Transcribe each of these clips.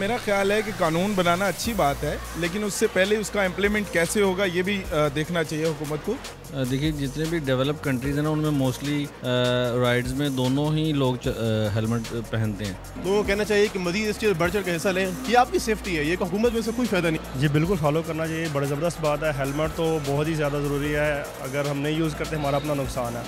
मेरा ख्याल है कि कानून बनाना अच्छी बात है, लेकिन उससे पहले उसका इम्प्लीमेंट कैसे होगा ये भी देखना चाहिए हुकूमत को। देखिए, जितने भी डेवलप कंट्रीज़ हैं ना, उनमें मोस्टली राइड्स में दोनों ही लोग हेलमेट पहनते हैं। लोगों को कहना चाहिए कि मज़ीद इस चीज़ बढ़ चढ़ के हिस्सा लें। ये आपकी सेफ्टी है, ये हुकूमत में से कोई फ़ायदा नहीं। जी बिल्कुल फॉलो करना चाहिए, बड़ी ज़बरदस्त बात है। हेलमेट तो बहुत ही ज़्यादा ज़रूरी है, अगर हम नहीं यूज़ करते हमारा अपना नुकसान है।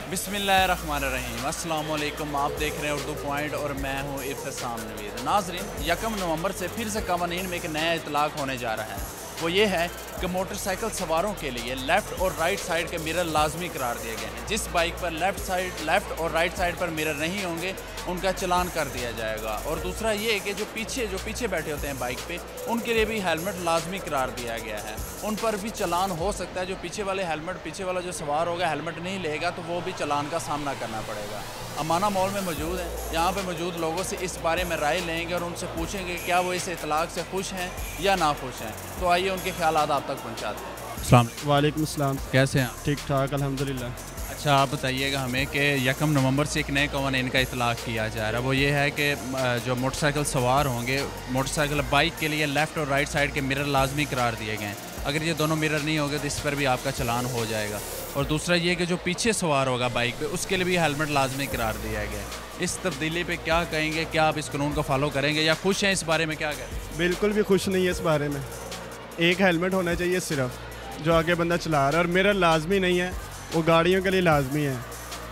बिस्मिल्लाहिर्रहमानिर्रहीम, अस्सलाम वालेकुम। आप देख रहे हैं उर्दू पॉइंट और मैं हूं इब्तिसाम नवीद। नाज़रीन, 1 नवंबर से फिर से कवानीन में एक नया इतलाक़ होने जा रहा है। वो ये है कि मोटरसाइकिल सवारों के लिए लेफ़्ट और राइट साइड के मिरर लाजमी करार दिए गए हैं। जिस बाइक पर लेफ़्ट और राइट साइड पर मिरर नहीं होंगे उनका चलान कर दिया जाएगा। और दूसरा ये कि जो पीछे बैठे होते हैं बाइक पे, उनके लिए भी हेलमेट लाजमी करार दिया गया है। उन पर भी चलान हो सकता है। जो पीछे वाला जो सवार होगा हेलमेट नहीं लेगा तो वो भी चलान का सामना करना पड़ेगा। अमाना मॉल में मौजूद हैं, यहाँ पे मौजूद लोगों से इस बारे में राय लेंगे और उनसे पूछेंगे क्या वो इस इतलाक़ से खुश हैं या ना खुश हैं। तो आइए उनके ख्यालात आप तक पहुँचाते हैं। अस्सलाम वालेकुम सलाम। कैसे हैं? ठीक ठाक अल्हम्दुलिल्लाह। अच्छा, आप बताइएगा हमें कि 1 नवंबर से एक नए कवानीन का इतलाक़ किया जा रहा है। वो ये है कि जो मोटरसाइकिल सवार होंगे, मोटरसाइकिल बाइक के लिए लेफ़्ट और राइट साइड के मिरर लाजमी करार दिए गए हैं। अगर ये दोनों मिरर नहीं होंगे तो इस पर भी आपका चलान हो जाएगा। और दूसरा ये कि जो पीछे सवार होगा बाइक पे, उसके लिए भी हेलमेट लाजमी करार दिया गया है। इस तब्दीली पे क्या कहेंगे? क्या आप इस कानून को फॉलो करेंगे या खुश हैं इस बारे में? क्या कहें? बिल्कुल भी खुश नहीं है इस बारे में। एक हेलमेट होना चाहिए सिर्फ, जो आगे बंदा चला रहा है, और मिरर लाजमी नहीं है, वो गाड़ियों के लिए लाजमी है।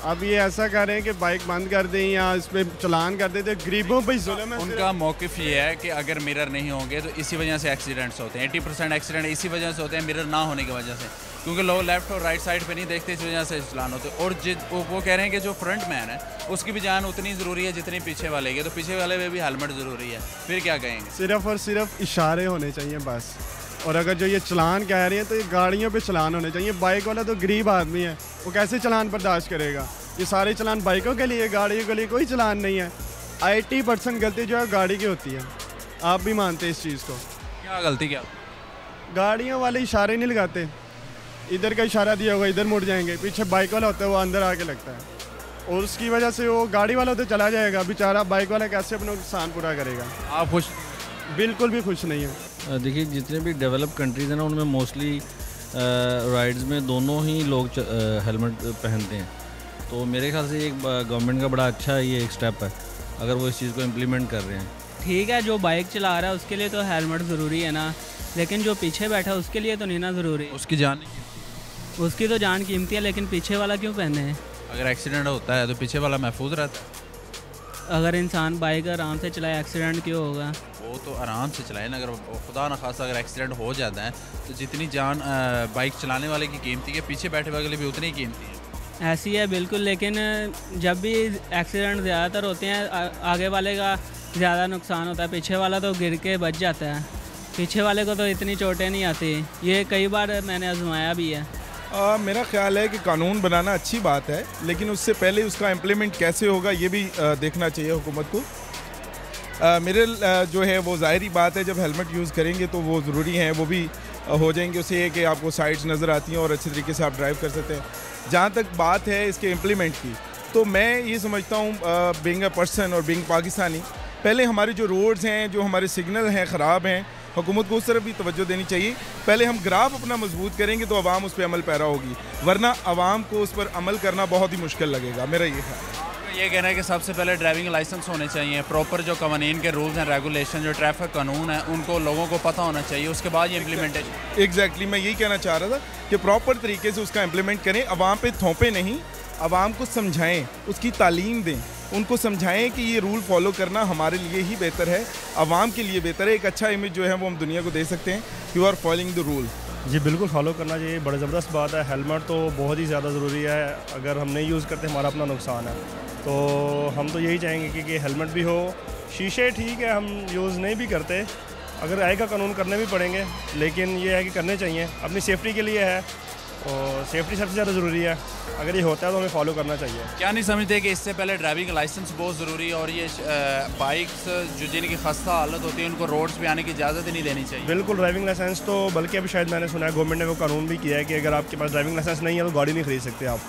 अब ये ऐसा कर रहे हैं कि बाइक बंद कर दें या इस पर चलान कर देते, गरीबों पर जुल्म है। उनका मौक़िफ़ ये है कि अगर मिरर नहीं होंगे तो इसी वजह से एक्सीडेंट्स होते हैं। 80% एक्सीडेंट इसी वजह से होते हैं, मिरर ना होने की वजह से, क्योंकि लोग लेफ़्ट और राइट साइड पे नहीं देखते, इस वजह से चलान होते। और वो कह रहे हैं कि जो फ्रंट मैन है उसकी भी जान उतनी ज़रूरी है जितनी पीछे वाले की, तो पीछे वाले में भी हेलमेट ज़रूरी है। फिर क्या कहेंगे? सिर्फ और सिर्फ इशारे होने चाहिए बस। और अगर जो ये चलान कह रहे हैं तो ये गाड़ियों पे चलान होने चाहिए। बाइक वाला तो गरीब आदमी है, वो कैसे चलान बर्दाश्त करेगा? ये सारे चलान बाइकों के लिए, गाड़ियों के लिए कोई चलान नहीं है। 80% गलती जो है गाड़ी की होती है। आप भी मानते हैं इस चीज़ को? क्या गलती? क्या गाड़ियों वाले इशारे नहीं लगाते, इधर का इशारा दिया होगा इधर मुड़ जाएंगे, पीछे बाइक वाला होता है वो अंदर आके लगता है, और उसकी वजह से वो गाड़ी वाला तो चला जाएगा, बेचारा बाइक वाला कैसे अपना नुकसान पूरा करेगा? आप खुश? बिल्कुल भी खुश नहीं है। देखिए, जितने भी डेवलप कंट्रीज़ हैं ना, उनमें मोस्टली राइड्स में दोनों ही लोग हेलमेट पहनते हैं। तो मेरे ख्याल से एक गवर्नमेंट का बड़ा अच्छा ये एक स्टेप है, अगर वो इस चीज़ को इम्प्लीमेंट कर रहे हैं। ठीक है, जो बाइक चला रहा है उसके लिए तो हेलमेट ज़रूरी है ना, लेकिन जो पीछे बैठा है उसके लिए तो नहीं ना ज़रूरी। उसकी जान, उसकी तो जान कीमती है, लेकिन पीछे वाला क्यों पहने हैं? अगर एक्सीडेंट होता है तो पीछे वाला महफूज रहता है। अगर इंसान बाइक आराम से चलाए, एक्सीडेंट क्यों होगा? वो तो आराम से चलाए ना। अगर खुदा न खासा अगर एक्सीडेंट हो जाता है तो जितनी जान बाइक चलाने वाले की कीमती है, पीछे बैठे वाले भी उतनी ही कीमती है। ऐसी है बिल्कुल, लेकिन जब भी एक्सीडेंट ज़्यादातर होते हैं आगे वाले का ज़्यादा नुकसान होता है, पीछे वाला तो गिर के बच जाता है। पीछे वाले को तो इतनी चोटें नहीं आती। ये कई बार मैंने आजमाया भी है। मेरा ख्याल है कि कानून बनाना अच्छी बात है, लेकिन उससे पहले उसका इम्प्लीमेंट कैसे होगा ये भी देखना चाहिए हुकूमत को। मेरे जो है वो ज़ाहिरी बात है, जब हेलमेट यूज़ करेंगे तो वो ज़रूरी हैं, वो भी हो जाएंगे। उससे ये कि आपको साइड्स नज़र आती हैं और अच्छे तरीके से आप ड्राइव कर सकते हैं। जहाँ तक बात है इसके इम्प्लीमेंट की, तो मैं ये समझता हूँ बीइंग अ पर्सन और बीइंग पाकिस्तानी, पहले हमारे जो रोड्स हैं, जो हमारे सिग्नल हैं ख़राब हैं, हुकूमत को उस तरफ भी तवज्जो देनी चाहिए। पहले हम ग्राफ अपना मजबूत करेंगे तो आवाम उस पर अमल पैरा होगी, वरना आवाम को उस पर अमल करना बहुत ही मुश्किल लगेगा। मेरा ये ख्याल है। ये कहना है कि सबसे पहले ड्राइविंग लाइसेंस होने चाहिए, प्रॉपर जो कवानीन के रूल्स एंड रेगुलेशन, जो ट्रैफिक कानून है, उनको लोगों को पता होना चाहिए, उसके बाद ये इम्प्लीमेंटेशन। एग्जैक्टली, मैं यही कहना चाह रहा था कि प्रॉपर तरीके से उसका इम्प्लीमेंट करें, आवाम पे थोपे नहीं, आवाम को समझाएं, उसकी तालीम दें, उनको समझाएं कि ये रूल फॉलो करना हमारे लिए ही बेहतर है, आवाम के लिए बेहतर है। एक अच्छा इमेज जो है वो हम दुनिया को दे सकते हैं, you are following the rule. जी बिल्कुल फॉलो करना चाहिए, बड़ी ज़बरदस्त बात है। हेलमेट तो बहुत ही ज़्यादा ज़रूरी है, अगर हम नहीं यूज़ करते हमारा अपना नुकसान है। तो हम तो यही चाहेंगे कि हेलमेट भी हो। शीशे ठीक है, हम यूज़ नहीं भी करते, अगर आएगा कानून करने भी पड़ेंगे, लेकिन ये है कि करने चाहिए, अपनी सेफ्टी के लिए है। और सेफ्टी सबसे ज़्यादा ज़रूरी है। अगर ये होता है तो हमें फॉलो करना चाहिए। क्या नहीं समझते कि इससे पहले ड्राइविंग लाइसेंस बहुत ज़रूरी है और ये बाइक्स जो जिनकी खस्ता हालत होती है उनको रोड्स पे आने की इजाज़त ही नहीं देनी चाहिए? बिल्कुल, ड्राइविंग लाइसेंस तो बल्कि अभी शायद मैंने सुना है गवर्नमेंट ने वो कानून भी किया है कि अगर आपके पास ड्राइविंग लाइसेंस नहीं है तो गाड़ी नहीं खरीद सकते आप।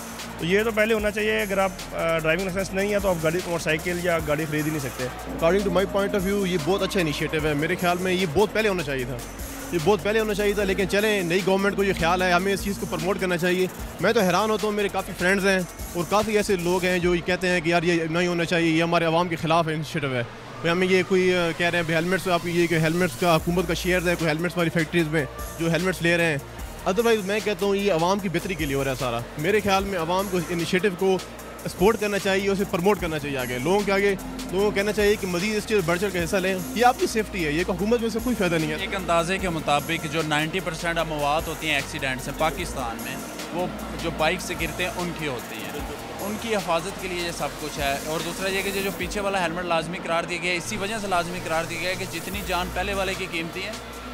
तो ये तो पहले होना चाहिए। अगर आप ड्राइविंग लाइसेंस नहीं है तो आप गाड़ी मोटरसाइकिल या गाड़ी खरीद ही नहीं सकते। According to my point of view ये बहुत अच्छा इनिशिएटिव है। मेरे ख्याल में ये बहुत पहले होना चाहिए था, ये बहुत पहले होना चाहिए था। लेकिन चलें, नई गवर्नमेंट को ये ख्याल है, हमें इस चीज़ को प्रमोट करना चाहिए। मैं तो हैरान होता हूँ, मेरे काफ़ी फ्रेंड्स हैं और काफ़ी ऐसे लोग हैं जो ये कहते हैं कि यार ये नहीं होना चाहिए, ये हमारे आवाम के ख़िलाफ़ इनिशिएटिव है। भाई हमें ये कोई कह रहे हैं हेलमेट्स, आप ये कि हेलमेट्स का हुकूमत का शेयर है, कोई हेलमेट्स वाली फैक्ट्रीज़ में जो हेलमेट्स ले रहे हैं। अदरवाइज़ मैं कहता हूँ ये आवाम की बेहतरी के लिए हो रहा है सारा। मेरे ख्याल में आवाम को इनिशिएटिव को सपोर्ट करना चाहिए, उसे प्रमोट करना चाहिए आगे लोगों के आगे। लोगों को कहना चाहिए कि मज़ीद इस चीज़ बढ़ चढ़ के हिस्सा लें। ये आपकी सेफ्टी है, ये हुकूमत में से कोई फ़ायदा नहीं है। एक अंदाजे के मुताबिक जो 90% अमवात होती हैं एक्सीडेंट्स में पाकिस्तान में, वो जो बाइक से गिरते हैं उनकी होती हैं। उनकी हिफाजत के लिए ये सब कुछ है। और दूसरा ये कि जो पीछे वाला हेलमेट लाजमी करार दिया गया है, इसी वजह से लाजमी करार दिया गया है कि जितनी जान पहले वाले की कीमती है,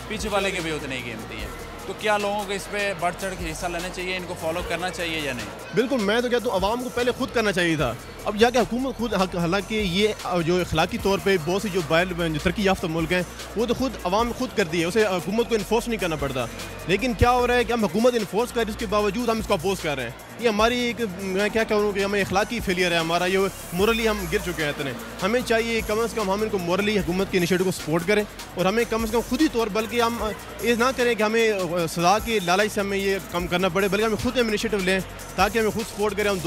पीछे वाले की भी उतनी ही कीमती है। तो क्या लोगों को इस पर बढ़ चढ़ के हिस्सा लेना चाहिए, इनको फॉलो करना चाहिए या नहीं? बिल्कुल, मैं तो कहता हूँ आवाम को पहले खुद करना चाहिए था। अब जाके हुकूमत खुद, हालांकि ये जो अखलाकी तौर पे बहुत सी जो तरक्की याफ्ता मुल्क हैं वो तो खुद आवाम खुद कर दी है, उसे हुकूमत को इन्फोर्स नहीं करना पड़ता। लेकिन क्या हो रहा है कि हम हुकूमत इन्फोर्स कर, इसके बावजूद हम इसको अपोज कर रहे हैं। ये हमारी एक, मैं क्या कहूँ कि हमें अखलाकी फेलियर है हमारा, ये मोरली हम गिर चुके हैं इतने। हमें चाहिए कम से कम हम इनको मोरली हुकूमत के इनिशिएटिव को सपोर्ट करें और हमें कम से कम खुद ही तौर, बल्कि हम ये ना करें कि हमें सजा के लालच से हमें ये कम करना पड़े, बल्कि हमें खुद हम इनिशिएटिव लें ताकि हमें खुद सपोर्ट करें। हम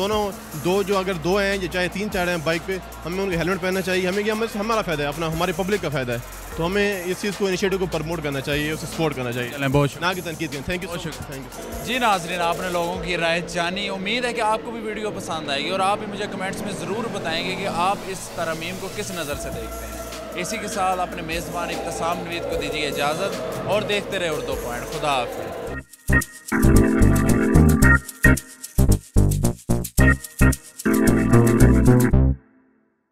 दो जो अगर दो हैं या चाहे 3-4 हैं बाइक पे, हमें उनके हेलमेट पहनना चाहिए। हमें ये हमारा फ़ायदा है, अपना हमारी पब्लिक का फ़ायदा है। तो हमें इस चीज़ को इनिशिएटिव को प्रमोट करना चाहिए, उसे सपोर्ट करना चाहिए, बहुत ना कि तनकीद करें। Thank you, thank you. जी नाज़रीन, आपने लोगों की राय जानी। उम्मीद है कि आपको भी वीडियो पसंद आएगी और आप भी मुझे कमेंट्स में ज़रूर बताएंगे कि आप इस तरमीम को किस नज़र से देखते हैं। इसी के साथ अपने मेज़बान इब्तिसाम नवीद को दीजिए इजाज़त और देखते रहे उर्दू पॉइंट। खुदा हाफ़िज़।